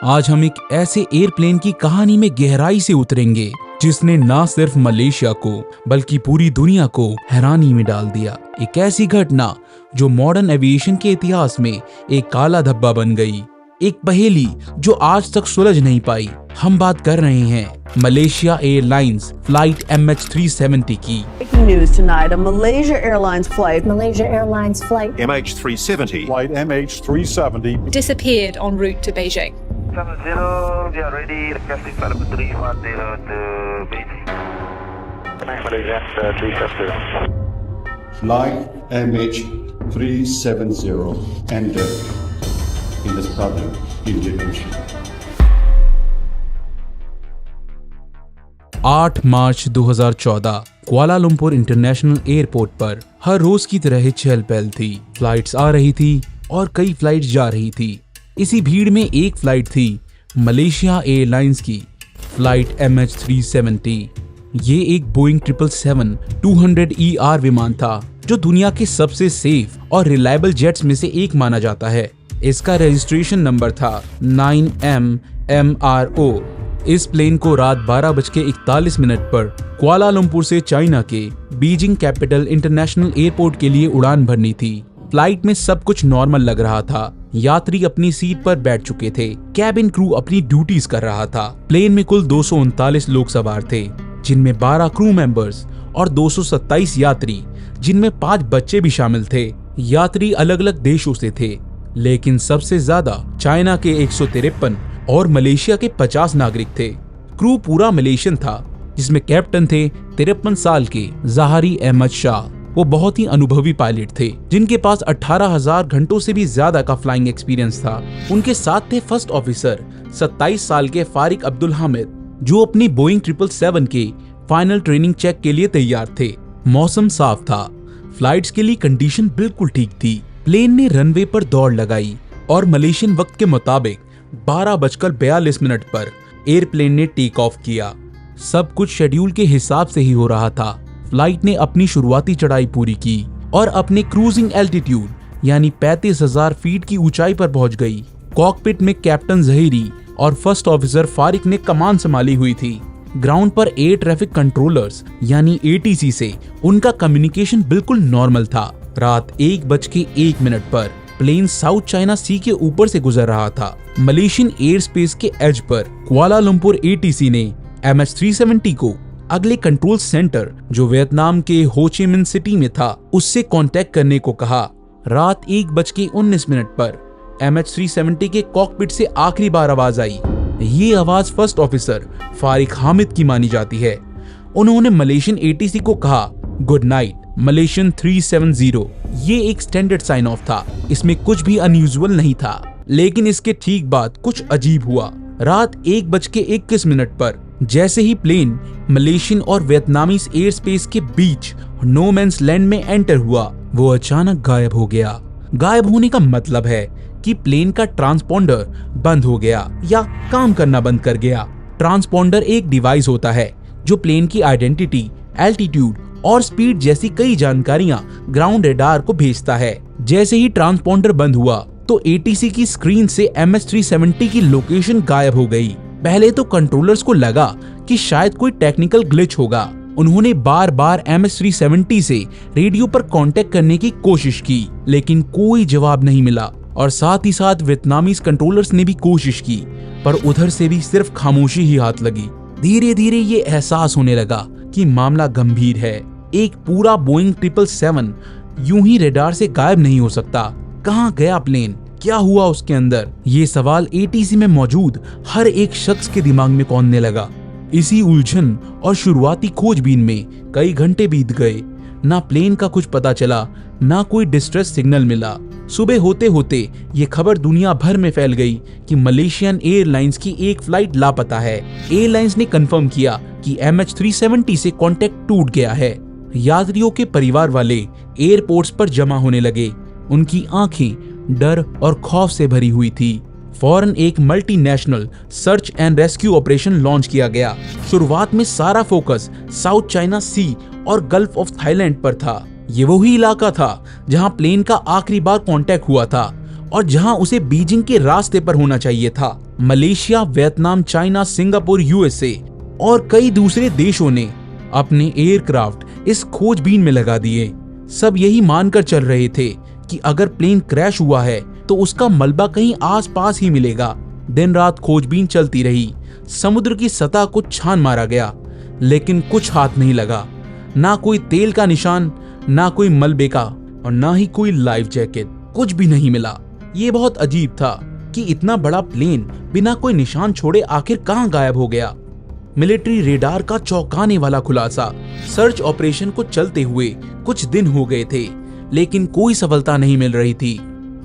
आज हम एक ऐसे एयरप्लेन की कहानी में गहराई से उतरेंगे जिसने ना सिर्फ मलेशिया को बल्कि पूरी दुनिया को हैरानी में डाल दिया। एक ऐसी घटना जो मॉडर्न एविएशन के इतिहास में एक काला धब्बा बन गई, एक पहेली जो आज तक सुलझ नहीं पाई। हम बात कर रहे हैं मलेशिया एयरलाइंस फ्लाइट MH370 की। Breaking news tonight, a Malaysia Airlines flight MH370 Flight MH370 disappeared en route to Beijing. 70, we are ready. Requesting flight number 310 to Beijing. Malaysia 370. Flight MH370 entered in the southern Indian Ocean. 8 March 2014 Kuala Lumpur international airport पर हर रोज की तरह चहल पहल थी। Flights आ रही थी और कई flights जा रही थी। इसी भीड़ में एक फ्लाइट थी मलेशिया एयरलाइंस की फ्लाइट MH370। ये एक बोइंग 777-200ER विमान था जो दुनिया के सबसे सेफ और रिलायबल जेट्स में से एक माना जाता है। इसका रजिस्ट्रेशन नंबर था 9MMRO। इस प्लेन को रात 12:41 पर कुआलालंपुर से चाइना के बीजिंग कैपिटल इंटरनेशनल एयरपोर्ट के लिए उड़ान भरनी थी। फ्लाइट में सब कुछ नॉर्मल लग रहा था। यात्री अपनी सीट पर बैठ चुके थे। कैबिन क्रू अपनी ड्यूटीज कर रहा था। प्लेन में कुल 239 लोग सवार थे, जिनमें 12 क्रू मेंबर्स और 227 यात्री, जिनमें 5 बच्चे भी शामिल थे। यात्री अलग अलग देशों से थे, लेकिन सबसे ज्यादा चाइना के 153 और मलेशिया के 50 नागरिक थे। क्रू पूरा मलेशियन था, जिसमें कैप्टन थे 53 साल के ज़ाहरी अहमद शाह। वो बहुत ही अनुभवी पायलट थे, जिनके पास 18,000 घंटों से भी ज्यादा का फ्लाइंग एक्सपीरियंस था। उनके साथ थे फर्स्ट ऑफिसर 27 साल के फारिक अब्दुल हामिद, जो अपनी बोइंग 777 के फाइनल ट्रेनिंग चेक के लिए तैयार थे। मौसम साफ था, फ्लाइट्स के लिए कंडीशन बिल्कुल ठीक थी। प्लेन ने रनवे पर दौड़ लगाई और मलेशियन वक्त के मुताबिक 12:42 पर एयरप्लेन ने टेक ऑफ किया। सब कुछ शेड्यूल के हिसाब से ही हो रहा था। फ्लाइट ने अपनी शुरुआती चढ़ाई पूरी की और अपने क्रूजिंग एल्टीट्यूड यानी 35,000 फीट की ऊंचाई पर पहुंच गई। कॉकपिट में कैप्टन जहीरी और फर्स्ट ऑफिसर फारिक ने कमान संभाली हुई थी। ग्राउंड पर एयर ट्रैफिक कंट्रोलर्स यानी ATC से उनका कम्युनिकेशन बिल्कुल नॉर्मल था। रात 1:01 पर प्लेन साउथ चाइना सी के ऊपर से गुजर रहा था। मलेशियन एयर स्पेस के एज पर कुआलालंपुर ATC ने MH370 को अगले कंट्रोल सेंटर, जो वियतनाम के हो ची मिन सिटी में था, उससे कांटेक्ट करने को कहा। रात 1:19 पर MH370 के कॉकपिट से आखिरी बार आवाज आई। ये आवाज फर्स्ट ऑफिसर फारिक हामिद की मानी जाती है। उन्होंने मलेशियन ATC को कहा, गुड नाइट मलेशियन 370। ये एक स्टैंडर्ड साइन ऑफ था, इसमें कुछ भी अनयूजुअल नहीं था। लेकिन इसके ठीक बाद कुछ अजीब हुआ। रात 1:21 पर जैसे ही प्लेन मलेशियन और वियतनामी एयर स्पेस के बीच नो मैंस लैंड में एंटर हुआ, वो अचानक गायब हो गया। गायब होने का मतलब है कि प्लेन का ट्रांसपोंडर बंद हो गया या काम करना बंद कर गया। ट्रांसपोंडर एक डिवाइस होता है जो प्लेन की आइडेंटिटी, एल्टीट्यूड और स्पीड जैसी कई जानकारियां ग्राउंड रेडार को भेजता है। जैसे ही ट्रांसपोंडर बंद हुआ तो ATC की स्क्रीन से MH370 की लोकेशन गायब हो गई। पहले तो कंट्रोलर्स को लगा कि शायद कोई टेक्निकल ग्लिच होगा। उन्होंने बार बार MH370 से रेडियो पर कांटेक्ट करने की कोशिश की, लेकिन कोई जवाब नहीं मिला। और साथ ही साथ वियतनामी कंट्रोलर्स ने भी कोशिश की, पर उधर से भी सिर्फ खामोशी ही हाथ लगी। धीरे धीरे ये एहसास होने लगा कि मामला गंभीर है। एक पूरा बोइंग 777 यूं ही रेडार से गायब नहीं हो सकता। कहाँ गया प्लेन? क्या हुआ उसके अंदर? ये सवाल ATC में मौजूद हर एक शख्स के दिमाग में कौंधने लगा। इसी उलझन और शुरुआती खोजबीन में कई घंटे बीत गए। ना प्लेन का कुछ पता चला, ना कोई डिस्ट्रेस सिग्नल मिला। सुबह होते होते ये खबर दुनिया भर में फैल गई कि मलेशियन एयरलाइंस की एक फ्लाइट लापता है। एयरलाइंस ने कंफर्म किया कि MH370 से कांटेक्ट टूट गया है। यात्रियों के परिवार वाले एयरपोर्ट्स पर जमा होने लगे। उनकी आंखें डर और खौफ से भरी हुई थी। फौरन एक multinational search and rescue operation launch किया गया। शुरुआत में सारा फोकस साउथ चाइना सी और गल्फ ऑफ थाईलैंड पर था। ये वही इलाका था जहां प्लेन का आखिरी बार कांटेक्ट हुआ था और जहां उसे बीजिंग के रास्ते पर होना चाहिए था। Malaysia, Vietnam, China, Singapore, USA और कई दूसरे देशों ने अपने एयरक्राफ्ट इस खोजबीन में लगा दिए। सब यही मानकर चल रहे थे कि अगर प्लेन क्रैश हुआ है तो उसका मलबा कहीं आसपास ही मिलेगा। दिन रात खोजबीन चलती रही। समुद्र की सतह को छान मारा गया, लेकिन कुछ हाथ नहीं लगा। ना कोई तेल का निशान, ना कोई मलबे का, और ना ही कोई लाइफ जैकेट। कुछ भी नहीं मिला। ये बहुत अजीब था कि इतना बड़ा प्लेन बिना कोई निशान छोड़े आखिर कहां गायब हो गया। मिलिट्री रेडार का चौंकाने वाला खुलासा। सर्च ऑपरेशन को चलते हुए कुछ दिन हो गए थे, लेकिन कोई सफलता नहीं मिल रही थी।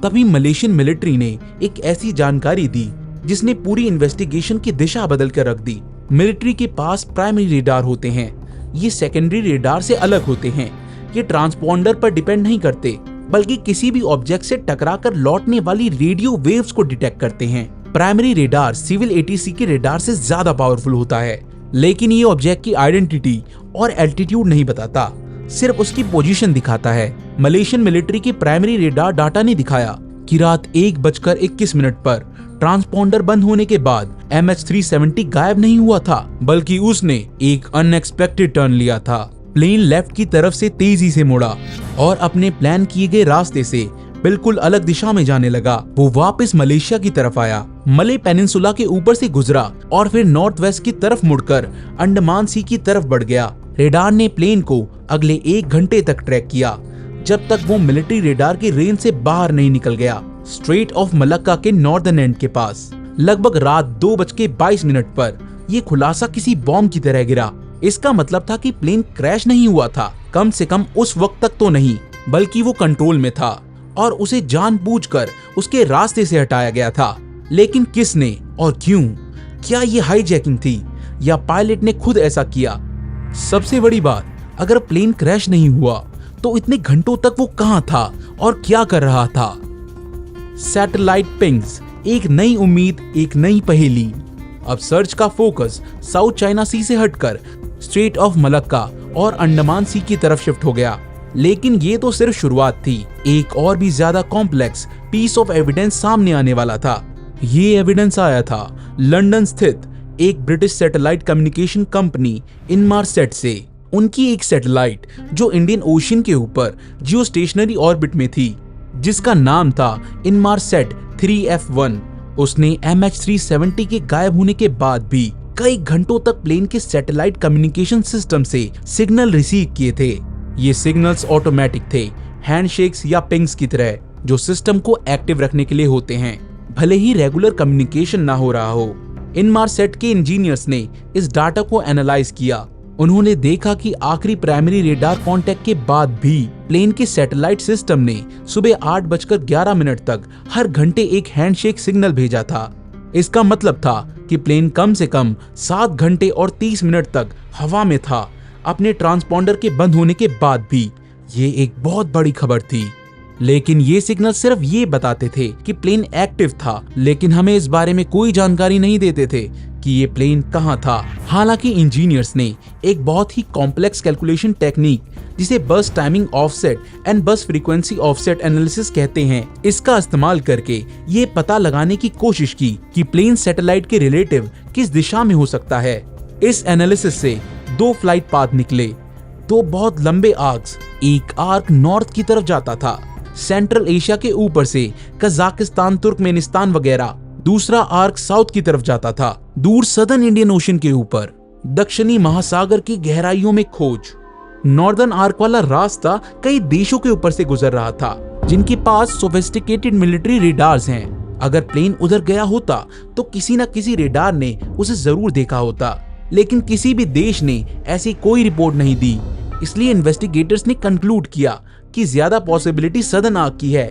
तभी मलेशियन मिलिट्री ने एक ऐसी जानकारी दी जिसने पूरी इन्वेस्टिगेशन की दिशा बदल कर रख दी। मिलिट्री के पास प्राइमरी रेडार होते हैं। ये सेकेंडरी रेडार से अलग होते हैं। ये ट्रांसपॉन्डर पर डिपेंड नहीं करते, बल्कि किसी भी ऑब्जेक्ट से टकराकर लौटने वाली रेडियो वेव्स को डिटेक्ट करते हैं। प्राइमरी रेडार सिविल एटीसी के रेडार से ज्यादा पावरफुल होता है, लेकिन ये ऑब्जेक्ट की आइडेंटिटी और एल्टीट्यूड नहीं बताता, सिर्फ उसकी पोजीशन दिखाता है। मलेशियन मिलिट्री की प्राइमरी रेडार डाटा ने दिखाया कि रात 1:21 पर ट्रांसपॉन्डर बंद होने के बाद MH370 गायब नहीं हुआ था, बल्कि उसने एक अनएक्सपेक्टेड टर्न लिया था। प्लेन लेफ्ट की तरफ से तेजी से मुड़ा और अपने प्लान किए गए रास्ते से बिल्कुल अलग दिशा में जाने लगा। वो वापस मलेशिया की तरफ आया, मले पेनिनसुला के ऊपर से गुजरा और फिर नॉर्थ वेस्ट की तरफ मुड़कर अंडमान सी की तरफ बढ़ गया। रेडार ने प्लेन को अगले 1 घंटे तक ट्रैक किया, जब तक वो मिलिट्री रेडार की रेंज से बाहर नहीं निकल गया। स्ट्रेट ऑफ मलक्का के नॉर्दर्न एंड के पास लगभग रात 2:22 पर यह खुलासा किसी बॉम्ब की तरह गिरा। इसका मतलब था कि प्लेन क्रैश नहीं हुआ था, कम से कम उस वक्त तक तो नहीं, बल्कि वो कंट्रोल में था और उसे जानबूझकर उसके रास्ते से हटाया गया था। लेकिन किसने और क्यों? क्या ये हाईजैकिंग थी या पायलट ने खुद ऐसा किया? सबसे बड़ी बात, अगर प्लेन क्रैश नहीं हुआ तो इतने घंटों तक वो कहां था और क्या कर रहा था? सैटेलाइट पिंग्स, एक नई उम्मीद, एक नई पहेली। अब सर्च का फोकस साउथ चाइना सी से हटकर स्ट्रेट ऑफ मलक्का और अंडमान सी की तरफ शिफ्ट हो गया। लेकिन ये तो सिर्फ शुरुआत थी। एक और भी ज्यादा कॉम्प्लेक्स पीस ऑफ एविडेंस सामने आने वाला था। ये एविडेंस आया था लंदन स्थित एक ब्रिटिश सैटेलाइट कम्युनिकेशन कंपनी इनमारसेट से। उनकी एक सैटेलाइट जो इंडियन ओशन के ऊपर जियो स्टेशनरी ऑर्बिट में थी, जिसका नाम था इनमारसेट 3F1। उसने MH370 के गायब होने के बाद भी कई घंटों तक प्लेन के सैटेलाइट कम्युनिकेशन सिस्टम से सिग्नल रिसीव किए थे। ये सिग्नल्स ऑटोमेटिक थे, हैंडशेक्स या पिंग्स की तरह, जो सिस्टम को एक्टिव रखने के लिए होते हैं, भले ही रेगुलर कम्युनिकेशन ना हो रहा हो। इनमारसेट के इंजीनियर्स ने इस डाटा को एनालाइज किया। उन्होंने देखा कि आखिरी प्राइमरी रेडार कांटेक्ट के बाद भी प्लेन के सैटेलाइट सिस्टम ने सुबह 8:11 तक हर घंटे एक हैंडशेक सिग्नल भेजा था। इसका मतलब था कि प्लेन कम से कम 7 घंटे और 30 मिनट तक हवा में था, अपने ट्रांसपॉन्डर के बंद होने के बाद भी। ये एक बहुत बड़ी खबर थी। लेकिन ये सिग्नल सिर्फ ये बताते थे कि प्लेन एक्टिव था, लेकिन हमें इस बारे में कोई जानकारी नहीं देते थे कि ये प्लेन कहां था। हालांकि इंजीनियर्स ने एक बहुत ही कॉम्प्लेक्स कैलकुलेशन टेक्निक, जिसे बस टाइमिंग ऑफसेट एंड बस फ्रीक्वेंसी ऑफसेट एनालिसिस कहते हैं, इसका इस्तेमाल करके ये पता लगाने की कोशिश की कि प्लेन सैटेलाइट के रिलेटिव किस दिशा में हो सकता है। इस एनालिसिस से 2 फ्लाइट पाथ निकले, 2 बहुत लंबे आर्क्स। एक आर्क नॉर्थ की तरफ जाता था, सेंट्रल एशिया के ऊपर से कजाकिस्तान, तुर्कमेनिस्तान वगैरह। दूसरा आर्क साउथ की तरफ जाता था, दूर सदर्न इंडियन ओशन के ऊपर, दक्षिणी महासागर की गहराइयों में खोज। नॉर्दर्न आर्क वाला रास्ता कई देशों के ऊपर से गुजर रहा था, जिनके पास सोफिस्टिकेटेड मिलिट्री रेडार्स हैं। अगर प्लेन उधर गया होता तो किसी न किसी रेडार ने उसे जरूर देखा होता, लेकिन किसी भी देश ने ऐसी कोई रिपोर्ट नहीं दी। इसलिए इन्वेस्टिगेटर्स ने कंक्लूड किया कि ज्यादा पॉसिबिलिटी सदर्न आर्क की है।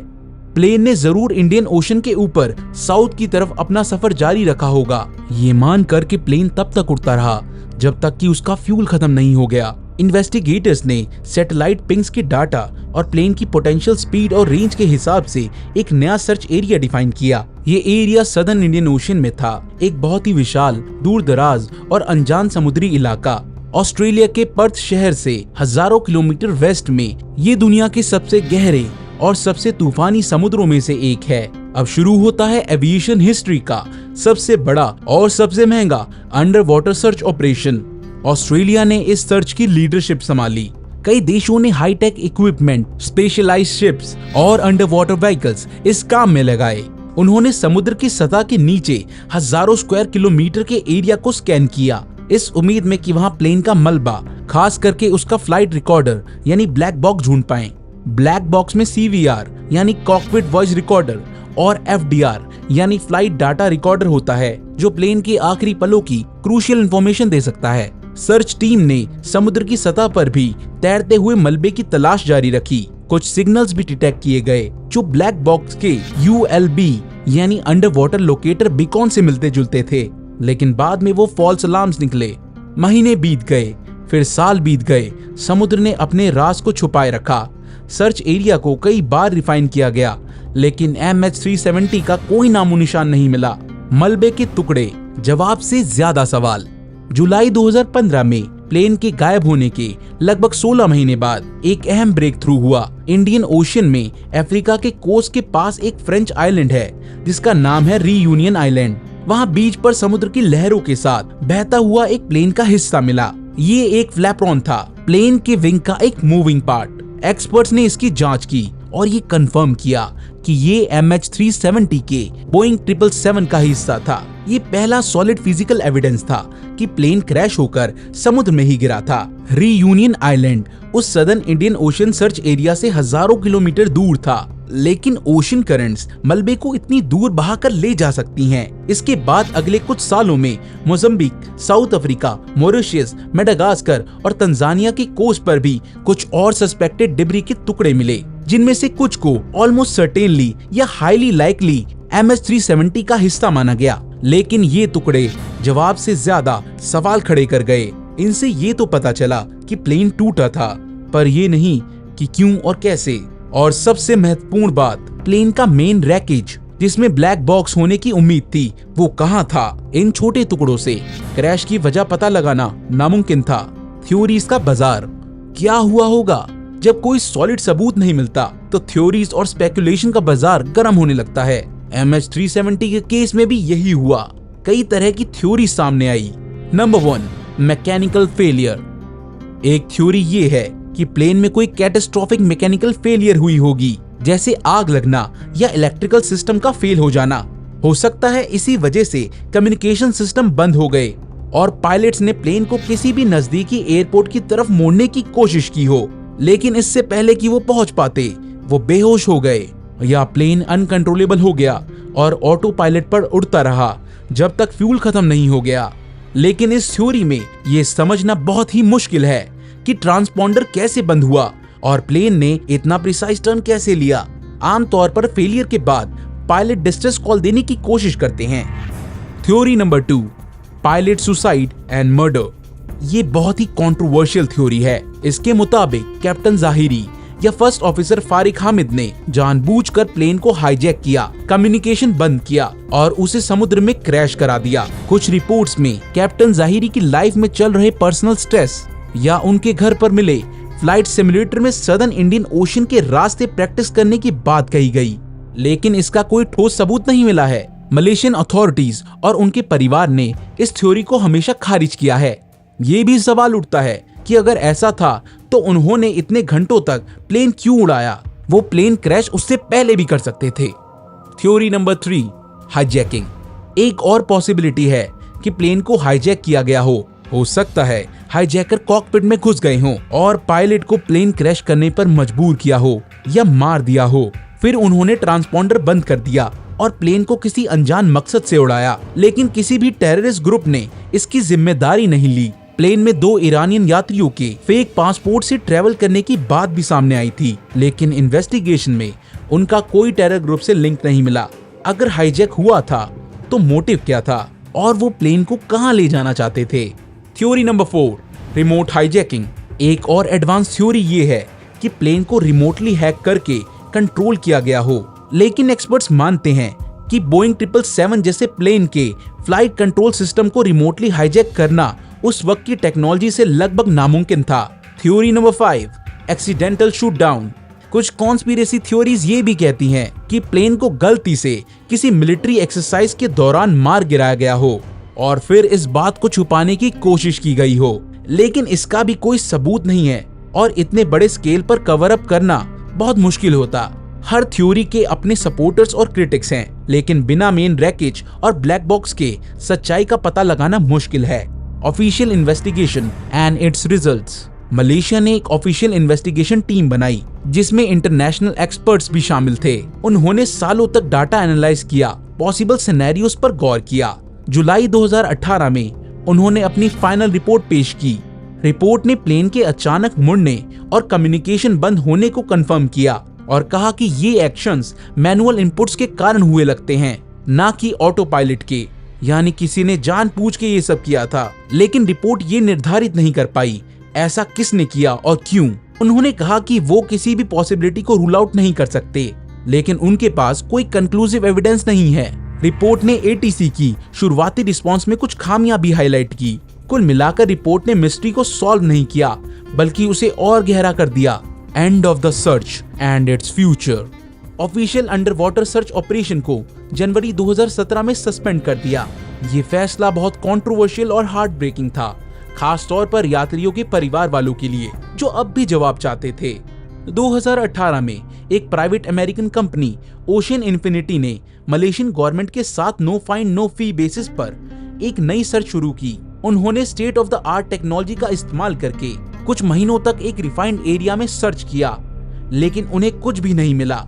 प्लेन ने जरूर इंडियन ओशन के ऊपर साउथ की तरफ अपना सफर जारी रखा होगा। ये मानकर कि प्लेन तब तक उड़ता रहा जब तक कि उसका फ्यूल खत्म नहीं हो गया। इन्वेस्टिगेटर्स ने सैटेलाइट पिंग्स के डाटा और प्लेन की पोटेंशियल स्पीड और रेंज के हिसाब से एक नया सर्च एरिया डिफाइन किया। ये एरिया सदर्न इंडियन ओशन में था, एक बहुत ही विशाल, दूर दराज और अनजान समुद्री इलाका। ऑस्ट्रेलिया के पर्थ शहर से हजारों किलोमीटर वेस्ट में ये दुनिया के सबसे गहरे और सबसे तूफानी समुद्रों में से एक है। अब शुरू होता है एविएशन हिस्ट्री का सबसे बड़ा और सबसे महंगा under water search operation. Australia ने इस सर्च की लीडरशिप संभाली। कई देशों ने हाईटेक इक्विपमेंट, स्पेशलाइज्ड शिप्स और अंडर वाटर व्हीकल्स इस काम में लगाए। उन्होंने समुद्र की सतह के नीचे हजारों स्क्वायर किलोमीटर के एरिया को स्कैन किया, इस उम्मीद में कि वहां प्लेन का मलबा, खास करके उसका फ्लाइट रिकॉर्डर यानी ब्लैक बॉक्स ढूंढ पाएं। ब्लैक बॉक्स में CVR यानी कॉकपिट वॉइस रिकॉर्डर और FDR यानी फ्लाइट डाटा रिकॉर्डर होता है, जो प्लेन के आखिरी पलों की क्रूशियल इंफॉर्मेशन दे सकता है। सर्च टीम ने समुद्र की सतह पर भी तैरते हुए मलबे की तलाश जारी रखी। कुछ सिग्नल्स भी डिटेक्ट किए गए जो ब्लैक बॉक्स के ULB यानी अंडर वाटर लोकेटर बीकॉन से मिलते जुलते थे, लेकिन बाद में वो फॉल्स अलार्म्स निकले। महीने बीत गए, फिर साल बीत गए, समुद्र ने अपने राज को छुपाए रखा। सर्च एरिया को कई बार रिफाइन किया गया, लेकिन MH370 का कोई नामो निशान नहीं मिला। मलबे के टुकड़े, जवाब से ज्यादा सवाल। जुलाई 2015 में प्लेन के गायब होने के लगभग 16 महीने बाद एक अहम ब्रेक थ्रू हुआ। इंडियन ओशन में अफ्रीका के कोस्ट के पास एक फ्रेंच आइलैंड है जिसका नाम है रीयूनियन आइलैंड। वहाँ बीच पर समुद्र की लहरों के साथ बहता हुआ एक प्लेन का हिस्सा मिला। ये एक फ्लैप्रॉन था, प्लेन के विंग का एक मूविंग पार्ट। एक्सपर्ट्स ने इसकी जांच की और ये कंफर्म किया कि ये MH370 के बोइंग 777 का हिस्सा था। ये पहला सॉलिड फिजिकल एविडेंस था कि प्लेन क्रैश होकर समुद्र में ही गिरा था। रीयूनियन आइलैंड उस southern Indian ocean search area से हजारों किलोमीटर दूर था, लेकिन ओशन करंट्स मलबे को इतनी दूर बहाकर ले जा सकती हैं। इसके बाद अगले कुछ सालों में Mozambique, south Africa, Mauritius, Madagascar और तंजानिया की कोस्ट पर भी कुछ और सस्पेक्टेड डिब्री के टुकड़े मिले, जिनमें से कुछ को ऑलमोस्ट सर्टेनली या हाईली लाइकली MH370 का हिस्सा माना गया। लेकिन ये टुकड़े जवाब से ज्यादा सवाल खड़े कर गए। इनसे ये तो पता चला कि प्लेन टूटा था, पर ये नहीं कि क्यों और कैसे। और सबसे महत्वपूर्ण बात, प्लेन का मेन रैकेज जिसमें ब्लैक बॉक्स होने की उम्मीद थी, वो कहाँ था। इन छोटे टुकड़ों से क्रैश की वजह पता लगाना नामुमकिन था। थ्योरीज का बाजार, क्या हुआ होगा जब कोई सॉलिड सबूत नहीं मिलता तो थ्योरीज और स्पेकुलेशन का बाजार गर्म होने लगता है। MH370 के केस में भी यही हुआ। कई तरह की थ्योरी सामने आई। Number 1, mechanical failure. एक थ्योरी ये है कि प्लेन में कोई कैटास्ट्रोफिक मैकेनिकल फेलियर हुई होगी, जैसे आग लगना या इलेक्ट्रिकल सिस्टम का फेल हो जाना। हो सकता है इसी वजह से कम्युनिकेशन सिस्टम बंद हो गए और पायलट्स ने प्लेन को किसी भी नजदीकी एयरपोर्ट की तरफ मोड़ने की कोशिश की हो, लेकिन इससे पहले कि वो पहुंच पाते वो बेहोश हो गए, या प्लेन अनकंट्रोलेबल हो गया और ऑटो पायलट पर उड़ता रहा जब तक फ्यूल खत्म नहीं हो गया। लेकिन इस थ्योरी में ये समझना बहुत ही मुश्किल है कि ट्रांसपॉन्डर कैसे बंद हुआ और प्लेन ने इतना प्रिसाइज टर्न कैसे लिया। आमतौर पर फेलियर के बाद पायलट डिस्ट्रेस कॉल देने की कोशिश करते हैं। Theory number 2, pilot suicide and murder. ये बहुत ही कंट्रोवर्शियल थ्योरी है। इसके मुताबिक कैप्टन जाहिरी या फर्स्ट ऑफिसर फारिक हामिद ने जानबूझकर प्लेन को हाईजैक किया, कम्युनिकेशन बंद किया और उसे समुद्र में क्रैश करा दिया। कुछ रिपोर्ट्स में कैप्टन जाहिरी की लाइफ में चल रहे पर्सनल स्ट्रेस या उनके घर पर मिले फ्लाइट सिमुलेटर में सदर्न इंडियन ओशन के रास्ते प्रैक्टिस करने की बात कही गई, लेकिन इसका कोई ठोस सबूत नहीं मिला है। मलेशियन अथॉरिटीज और उनके परिवार ने इस थ्योरी को हमेशा खारिज किया है। ये भी सवाल उठता है कि अगर ऐसा था तो उन्होंने इतने घंटों तक प्लेन क्यों उड़ाया? वो प्लेन क्रैश उससे पहले भी कर सकते थे। Theory number 3, hijacking. एक और पॉसिबिलिटी है कि प्लेन को हाईजैक किया गया हो सकता है हाईजैकर कॉकपिट में घुस गए हों और पायलट को प्लेन क्रैश करने पर मजबूर किया हो या मार दिया हो। फिर उन्होंने ट्रांसपॉन्डर बंद कर दिया और प्लेन को किसी अनजान मकसद से उड़ाया, लेकिन किसी भी टेररिस्ट ग्रुप ने इसकी जिम्मेदारी नहीं ली। प्लेन में 2 ईरानियन यात्रियों के फेक पासपोर्ट से ट्रेवल करने की बात भी सामने आई थी, लेकिन इन्वेस्टिगेशन में उनका कोई टेरर ग्रुप से लिंक नहीं मिला। अगर हाईजैक हुआ था तो मोटिव क्या था और वो प्लेन को कहां ले जाना चाहते थे? Theory number 4, remote hijacking. एक और एडवांस थ्योरी ये है कि प्लेन को रिमोटली हैक करके कंट्रोल किया गया हो, लेकिन एक्सपर्ट्स मानते हैं कि बोइंग 777 जैसे प्लेन के फ्लाइट कंट्रोल सिस्टम को रिमोटली हाईजैक करना उस वक्त की टेक्नोलॉजी से लगभग नामुमकिन था। Theory number 5, accidental shoot down. कुछ कॉन्स्पिरेसी थ्योरीज ये भी कहती हैं कि प्लेन को गलती से किसी मिलिट्री एक्सरसाइज के दौरान मार गिराया गया हो और फिर इस बात को छुपाने की कोशिश की गई हो, लेकिन इसका भी कोई सबूत नहीं है और इतने बड़े स्केल पर कवर अप करना बहुत मुश्किल होता। हर थ्योरी के अपने सपोर्टर्स और क्रिटिक्स हैं, लेकिन बिना मेन रैकेज और ब्लैक बॉक्स के सच्चाई का पता लगाना मुश्किल है। Official investigation and it's results. Malaysia ने एक ऑफिशियल इन्वेस्टिगेशन टीम बनाई जिसमें इंटरनेशनल एक्सपर्ट्स भी शामिल थे। उन्होंने सालों तक डाटा एनालाइज किया, पॉसिबल सिनेरियोस पर गौर किया। जुलाई 2018 में उन्होंने अपनी फाइनल रिपोर्ट पेश की। रिपोर्ट ने प्लेन के अचानक मुड़ने और कम्युनिकेशन बंद होने को कंफर्म किया और कहा कि ये एक्शंस मैनुअल इनपुट्स के कारण हुए लगते हैं, ना कि ऑटो पायलट के, यानी किसी ने जानबूझ के ये सब किया था। लेकिन रिपोर्ट ये निर्धारित नहीं कर पाई ऐसा किसने किया और क्यों। उन्होंने कहा कि वो किसी भी पॉसिबिलिटी को रूल आउट नहीं कर सकते, लेकिन उनके पास कोई कंक्लूसिव एविडेंस नहीं है। रिपोर्ट ने एटीसी की शुरुआती रिस्पांस में कुछ खामियां भी हाईलाइट की। कुल मिलाकर रिपोर्ट ने मिस्ट्री को सॉल्व नहीं किया, बल्कि उसे और गहरा कर दिया। End of the search and its future. Official under water search operation को जनवरी 2017 में सस्पेंड कर दिया। ये फैसला बहुत कंट्रोवर्शियल और हार्ट ब्रेकिंग था, खास तौर पर यात्रियों के परिवार वालों के लिए जो अब भी जवाब चाहते थे। 2018 में एक private American company Ocean Infinity ने मलेशियन गवर्नमेंट के साथ no find no fee basis पर एक नई सर्च शुरू की। उन्होंने state of the art technology का इस्तेमाल करके कुछ महीनों तक एक रिफाइंड एरिया में सर्च किया, लेकिन उन्हें कुछ भी नहीं मिला।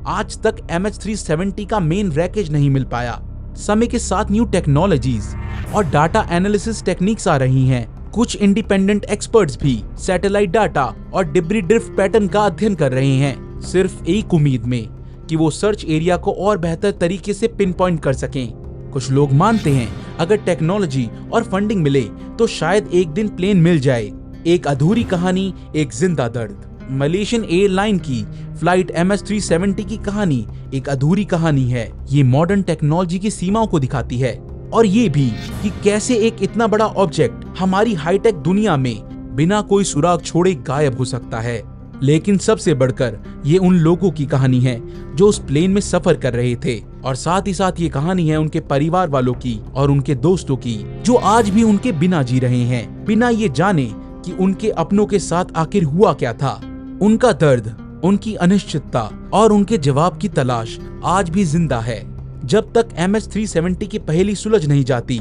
आज तक MH370 का मेन रैकेज नहीं मिल पाया। समय के साथ न्यू टेक्नोलॉजीज और डाटा एनालिसिस टेक्निक्स आ रही हैं। कुछ इंडिपेंडेंट एक्सपर्ट्स भी सैटेलाइट डाटा और डिब्री ड्रिफ्ट पैटर्न का अध्ययन कर रहे हैं, सिर्फ एक उम्मीद में कि वो सर्च एरिया को और बेहतर तरीके से पिन पॉइंट कर सकें। कुछ लोग मानते हैं अगर टेक्नोलॉजी और फंडिंग मिले तो शायद एक दिन प्लेन मिल जाए। एक अधूरी कहानी, एक जिंदा दर्द। मलेशियन एयरलाइन की फ्लाइट MH370 की कहानी एक अधूरी कहानी है। ये मॉडर्न टेक्नोलॉजी की सीमाओं को दिखाती है और ये भी कि कैसे एक इतना बड़ा ऑब्जेक्ट हमारी हाईटेक दुनिया में बिना कोई सुराग छोड़े गायब हो सकता है। लेकिन सबसे बढ़कर ये उन लोगों की कहानी है जो उस प्लेन में सफर कर रहे थे, और साथ ही साथ ये कहानी है उनके परिवार वालों की और उनके दोस्तों की जो आज भी उनके बिना जी रहे हैं, बिना ये जाने कि उनके अपनों के साथ आखिर हुआ क्या था। उनका दर्द, उनकी अनिश्चितता और उनके जवाब की तलाश आज भी जिंदा है। जब तक MH370 की पहेली सुलझ नहीं जाती,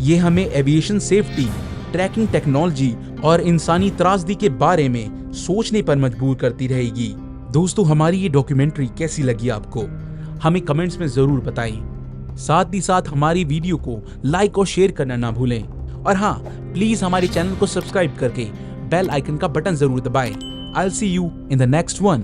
ये हमें एविएशन सेफ्टी, ट्रैकिंग टेक्नोलॉजी और इंसानी त्रासदी के बारे में सोचने पर मजबूर करती रहेगी। दोस्तों, हमारी ये डॉक्यूमेंट्री कैसी लगी आपको? हमें कमेंट्स में जरूर बताएं। साथ ही साथ हमारी वीडियो को लाइक और शेयर करना ना भूलें, और हाँ, प्लीज हमारे चैनल को सब्सक्राइब करके बेल आइकन का बटन जरूर दबाएं। I'll see you in the next one.